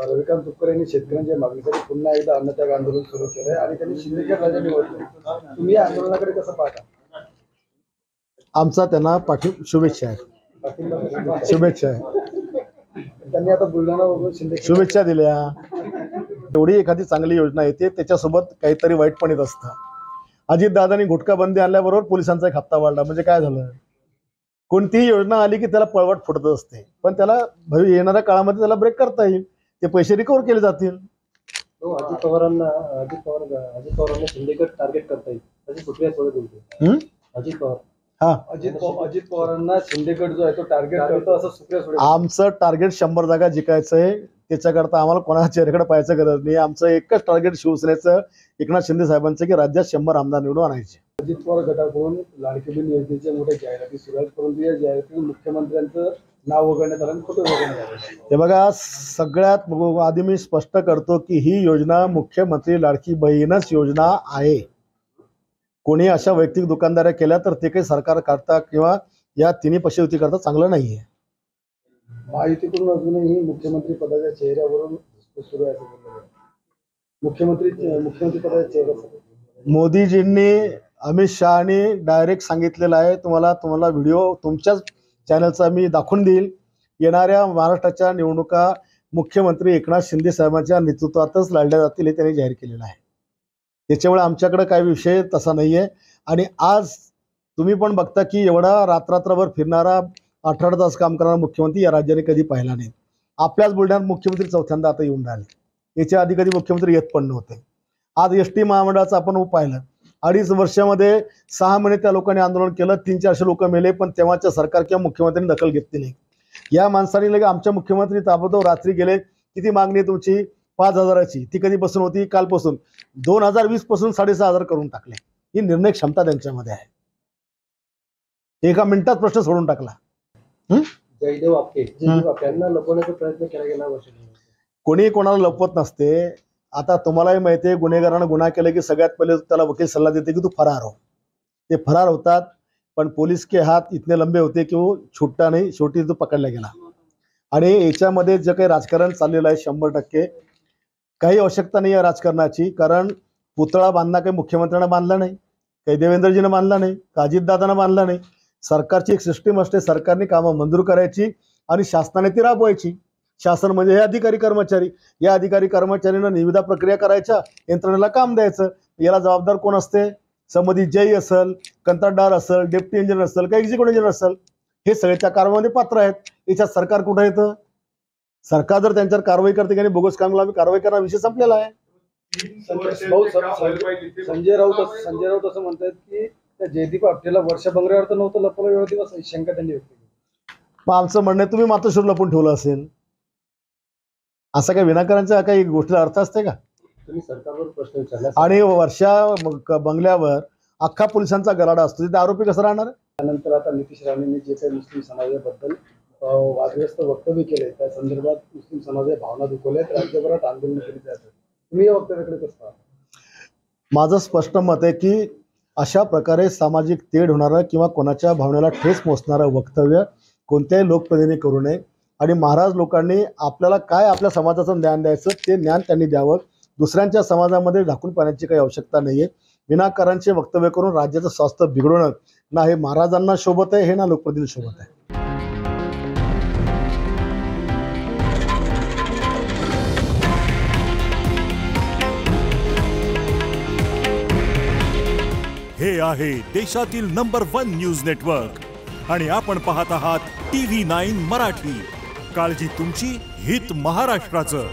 रविकांत तुपकर यांनी शेतकऱ्यांच्या मागणीसाठी पुन्हा एकदा अन्नत्याग आंदोलन सुरू केलंय आणि त्यांनी शिंदेगड राजा निवडले. तुम्ही या आंदोलनाकडे कसं पाहता? आमचा त्यांना शुभेच्छा आहे. शुभेच्छा आहे. त्यांनी आता बुलढाणा वगैरे शिंदे शुभेच्छा दिल्या. एवढी एखादी चांगली योजना येते त्याच्यासोबत काहीतरी वाईट पण येत असतं. अजितदादांनी गुटखा बंदी आणल्याबरोबर पोलिसांचा एक हप्ता वाढला. म्हणजे काय झालं? कोणतीही योजना आली की त्याला पळवाट फुटत असते, पण त्याला येणाऱ्या काळामध्ये त्याला ब्रेक करता येईल. ते पैसे रिकव्हर केले जातील. अजित पवारांना शिंदेगड टार्गेट करता येईल अशी सुप्रिया सुळे बोलते. अजित पवारांना शिंदेगड जो आहे तो टार्गेट करतो असं सुप्रिया सुळे. आमचं टार्गेट 100 जागा जिंकायचंय. त्याच्याकरता आम्हाला कोणाच्या चेहऱ्याकडे पाहायचं गरज नाही. आमचं एकच टार्गेट शिवसेनेचं, एकनाथ शिंदे साहेबांचं, की राज्यात 100 आमदार निवडून आणायचे. अजित पवार गटाकडून लाडकी बहीण योजनेच्या मोठ्या जाहिराती सुरू आहेत, परंतु या जाहिरातीत मुख्यमंत्र्यांचं नाव वगळण्यात आलं, कुठे वगळण्यात आलं? हे बघा, सगळ्यात आधी मी स्पष्ट करतो की ही योजना मुख्यमंत्री लाडकी बहीणच योजना आहे. कोणी अशा वैयक्तिक दुकानदाऱ्या केल्या तर ते काही सरकार करता किंवा या तिन्ही पक्षयुती करता चांगलं नाहीये. महायुतीकडून अजूनही मुख्यमंत्री पदाच्या चेहऱ्यावरून सुरू आहे. मुख्यमंत्री पदाच्या चेहऱ्यावर मोदीजींनी, अमित शहानी डायरेक्ट सांगितलेलं आहे. तुम्हाला व्हिडिओ तुमच्याच चॅनलचा मी दाखवून देईल. येणाऱ्या महाराष्ट्राच्या निवडणुका मुख्यमंत्री एकनाथ शिंदे साहेबांच्या नेतृत्वातच लढल्या जातील हे त्यांनी जाहीर केलेलं आहे. त्याच्यामुळे आमच्याकडे काही विषय तसा नाहीये. आणि आज तुम्ही पण बघता की एवढा रात्रभर फिरणारा, 18 तास काम करणारा मुख्यमंत्री या राज्याने कधी पाहिला नाही. आपल्याच बुलढाण्यात मुख्यमंत्री चौथ्यांदा आता येऊन राहिले. याच्या आधी कधी मुख्यमंत्री येत पण नव्हते. आज एसटी महामंडळाचं आपण पाहिलं. 2.5 वर्षामध्ये 6 महिने त्या लोकांनी आंदोलन केलं. 300-400 लोक मेले, पण तेव्हाच्या सरकार किंवा मुख्यमंत्र्यांनी दखल घेतली नाही. या माणसाने लगे आमच्या मुख्यमंत्री ताबडतोब रात्री गेले. किती मागणी आहे तुमची? 5,000ची. ती कधीपासून होती? कालपासून. 2020 पासून 6,500 करून टाकले. ही निर्णय क्षमता त्यांच्यामध्ये आहे. एका मिनिटात प्रश्न सोडून टाकला. जयदेव आपटे यांना लपवण्याचा प्रयत्न केला गेला. कोणी कोणाला लपवत नसते. आता तुम्हालाही माहिती आहे, गुन्हेगारानं गुन्हा केला की सगळ्यात पहिले त्याला वकील सल्ला देते की तू फरार हो. ते फरार होतात, पण पोलीस के हात इतने लंबे होते की वो छुटता नाही. शेवटी तो पकडला गेला. आणि याच्यामध्ये जे काही राजकारण चाललेलं आहे 100% काही आवश्यकता नाही आहे राजकारणाची. कारण पुतळा बांधणं काही मुख्यमंत्र्यांना बांधला नाही, काही देवेंद्रजीनं बांधला नाही, का अजितदादांना बांधला नाही. सरकारची एक सिस्टीम असते. सरकारने कामं मंजूर करायची आणि शासनाने ती राबवायची. शासन म्हणजे हे अधिकारी कर्मचारी. या अधिकारी कर्मचाऱ्यांना निविदा प्रक्रिया करायच्या, यंत्रणेला काम द्यायचं. याला जबाबदार कोण असते? संबंधित जई असेल, कंत्राटदार असेल, डेप्टी इंजिनियर असेल, काही एक्झिक्युटिव्ह इंजिनियर असेल. हे सगळे त्या कारवाईमध्ये पात्र आहेत. याच्यात सरकार कुठं येतं? सरकार जर त्यांच्यावर कारवाई करते की बोगस कामाला आम्ही कारवाई करणार, विषय संपलेला आहे. संजय राऊत असं म्हणतात की त्या जयदीप आपटेला वर्ष बंगल्यावर तर नव्हतं लपवलं एवढा दिवस, शंका त्यांनी व्यक्त केली. मग आमचं म्हणणं तुम्ही मातोश्रीवर लपून ठेवलं असेल. असं काही विनाकारांच्या काही गोष्टीला अर्थ असते का? तुम्ही सरकारवर प्रश्न विचारला आणि वर्षा बंगल्यावर अख्खा पोलिसांचा गराडा असतो, तिथे आरोपी कसं राहणार? त्यानंतर आता नितीश राणेंनी जे काही मुस्लिम समाजाबद्दल वादग्रस्त वक्तव्य केले, त्या संदर्भात मुस्लिम समाजाच्या भावना दुखवल्यात, राज्यभरात आंदोलन केली जातात. तुम्ही या वक्तव्याकडे कसं पाहता? माझं स्पष्ट मत आहे की अशा प्रकारे सामाजिक तेढ होणारं किंवा कोणाच्या भावनेला ठेस पोचणारं वक्तव्य कोणत्याही लोकप्रतिनिधी करू नये. आणि महाराज लोकांनी आपल्याला काय आपल्या समाजाचं ज्ञान द्यायचं ते ज्ञान त्यांनी द्यावं. दुसऱ्यांच्या समाजामध्ये झाकून पाहण्याची काही आवश्यकता नाहीये. विनाकारांचे वक्तव्य करून राज्याचं स्वास्थ्य बिघडवणं ना हे महाराजांना शोभत आहे, हे ना लोकप्रतिनिधी शोभत आहे. हे आहे देशातील नंबर 1 न्यूज नेटवर्क आणि आपण पाहत आहात TV9 मराठी. काळजी तुमची, हित महाराष्ट्राचं.